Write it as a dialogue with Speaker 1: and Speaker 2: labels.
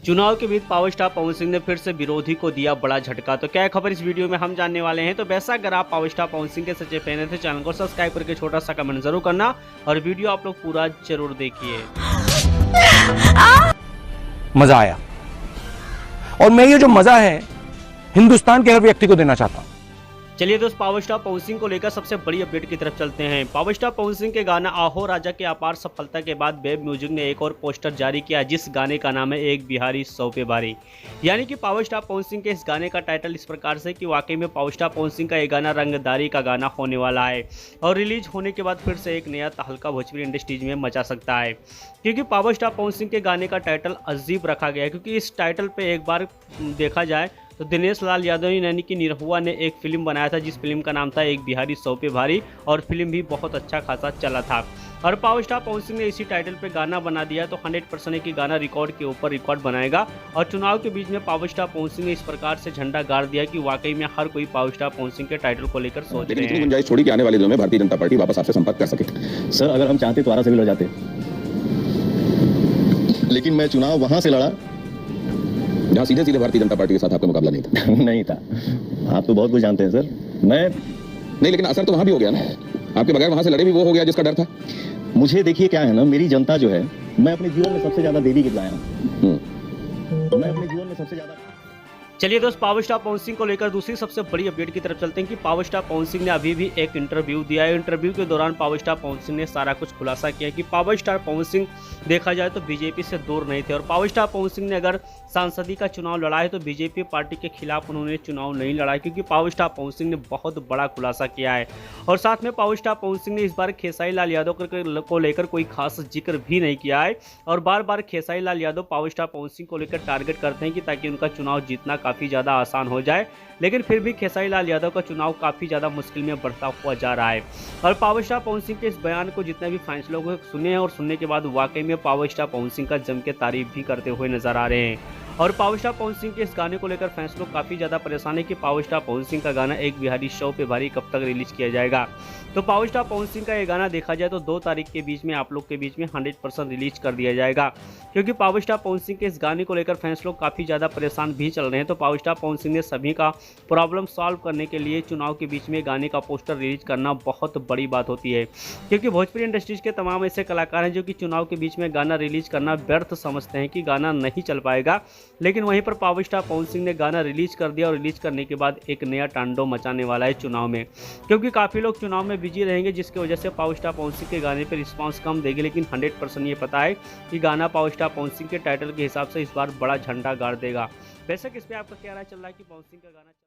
Speaker 1: चुनाव के बीच power star Pawan Singh ने फिर से विरोधी को दिया बड़ा झटका। तो क्या खबर इस वीडियो में हम जानने वाले हैं। तो वैसा अगर आप पावर स्टार पवन सिंह के सच्चे फैन हैं तो चैनल को सब्सक्राइब करके छोटा सा कमेंट जरूर करना और वीडियो आप लोग पूरा जरूर देखिए।
Speaker 2: मजा आया और मैं ये जो मजा है हिंदुस्तान के हर व्यक्ति को देना चाहता हूं।
Speaker 1: चलिए दोस्त, पावर स्टार पवन सिंह को लेकर सबसे बड़ी अपडेट की तरफ चलते हैं। पावर स्टार पवन सिंह के गाना आहो राजा की अपार सफलता के बाद वेब म्यूजिक ने एक और पोस्टर जारी किया, जिस गाने का नाम है एक बिहारी 100 पे भारी। यानी कि पावर स्टार पवन सिंह के इस गाने का टाइटल इस प्रकार से कि वाकई में पावर स्टार पवन सिंह का ये गाना रंगदारी का गाना होने वाला है और रिलीज होने के बाद फिर से एक नया तहलका भोजपुरी इंडस्ट्रीज में मचा सकता है। क्योंकि पावर स्टार पवन सिंह के गाने का टाइटल अजीब रखा गया है, क्योंकि इस टाइटल पे एक बार देखा जाए तो दिनेश लाल यादव यानी कि निरहुआ ने एक फिल्म बनाया था, जिस फिल्म का नाम था एक बिहारी 100 पे भारी, और फिल्म भी बहुत अच्छा खासा चला था। और पावर स्टार पवन सिंह ने इसी टाइटल पे गाना बना दिया, तो 100% है कि गाना रिकॉर्ड के ऊपर रिकॉर्ड बनाएगा। और चुनाव के बीच में पावर स्टार पवन सिंह ने इस प्रकार से झंडा गाड़ दिया कि वाकई में हर कोई पावर स्टार पवन सिंह के टाइटल को लेकर सोच रहे हैं।
Speaker 3: गुंजाइश छोड़ी कि आने वाले दिनों में भारतीय जनता पार्टी वापस आपसे संपर्क कर सके।
Speaker 4: सर, अगर हम चाहते तो आरा से भी लड़ जाते,
Speaker 3: लेकिन मैं चुनाव वहां से लड़ा जहां सीधे सीधे भारतीय जनता पार्टी के साथ आपका मुकाबला नहीं था।
Speaker 4: नहीं था। आप तो बहुत कुछ जानते हैं सर। मैं
Speaker 3: नहीं, लेकिन असर तो वहां भी हो गया ना। आपके बगैर वहां से लड़े भी वो हो गया जिसका डर था।
Speaker 4: मुझे देखिए क्या है ना, मेरी जनता जो है, मैं अपने जीवन में सबसे ज्यादा देवी गीत लाया हूं। मैं अपने जीवन में सबसे ज्यादा।
Speaker 1: चलिए दोस्त, पावर स्टार पवन सिंह को लेकर दूसरी सबसे बड़ी अपडेट की तरफ चलते हैं कि पावर स्टार पवन सिंह ने अभी भी एक इंटरव्यू दिया है। इंटरव्यू के दौरान पावर स्टार पवन सिंह ने सारा कुछ खुलासा किया कि पावर स्टार पवन सिंह देखा जाए तो बीजेपी से दूर नहीं थे, और पावर स्टार पवन सिंह ने अगर सांसदी का चुनाव लड़ा है तो बीजेपी पार्टी के खिलाफ उन्होंने चुनाव नहीं लड़ा है, क्योंकि पावर स्टार पवन सिंह ने बहुत बड़ा खुलासा किया है। और साथ में पावर स्टार पवन सिंह ने इस बार खेसारी लाल यादव को लेकर कोई खास जिक्र भी नहीं किया है, और बार बार खेसारी लाल यादव पावर स्टार पवन सिंह को लेकर टारगेट करते हैं कि ताकि उनका चुनाव जीतना काफ़ी ज़्यादा आसान हो जाए, लेकिन फिर भी खेसारी लाल यादव का चुनाव काफ़ी ज़्यादा मुश्किल में बढ़ता हुआ जा रहा है। और पावर स्टार पवन सिंह के इस बयान को जितने भी फैंस लोग सुने हैं और सुनने के बाद वाकई में पावर स्टार पवन सिंह का जम के तारीफ भी करते हुए नजर आ रहे हैं। और पावर स्टार पवन सिंह के इस गाने को लेकर फैंस लोग काफ़ी ज़्यादा परेशान है कि पावर स्टार पवन सिंह का गाना एक बिहारी 100 पे भारी कब तक रिलीज किया जाएगा। तो पावर स्टार पवन सिंह का ये गाना देखा जाए तो 2 तारीख के बीच में आप लोग के बीच में 100% रिलीज कर दिया जाएगा, क्योंकि पावर स्टार पवन सिंह के इस गाने को लेकर फैंस लोग काफ़ी ज़्यादा परेशान भी चल रहे हैं। तो पावर स्टार पवन सिंह ने सभी का प्रॉब्लम सॉल्व करने के लिए चुनाव के बीच में गाने का पोस्टर रिलीज करना बहुत बड़ी बात होती है, क्योंकि भोजपुरी इंडस्ट्रीज के तमाम ऐसे कलाकार हैं जो कि चुनाव के बीच में गाना रिलीज करना व्यर्थ समझते हैं कि गाना नहीं चल पाएगा, लेकिन वहीं पर पावर स्टार पवन सिंह ने गाना रिलीज कर दिया और रिलीज करने के बाद एक नया तांडव मचाने वाला है चुनाव में, क्योंकि काफ़ी लोग चुनाव में बिजी रहेंगे, जिसकी वजह से पावर स्टार पवन सिंह के गाने पर रिस्पांस कम देगी। लेकिन 100% ये पता है कि गाना पावर स्टार पवन सिंह के टाइटल के हिसाब से इस बार बड़ा झंडा गाड़ देगा। वैसे इस पर आपका क्या राय चल रहा है कि पवन सिंह का गाना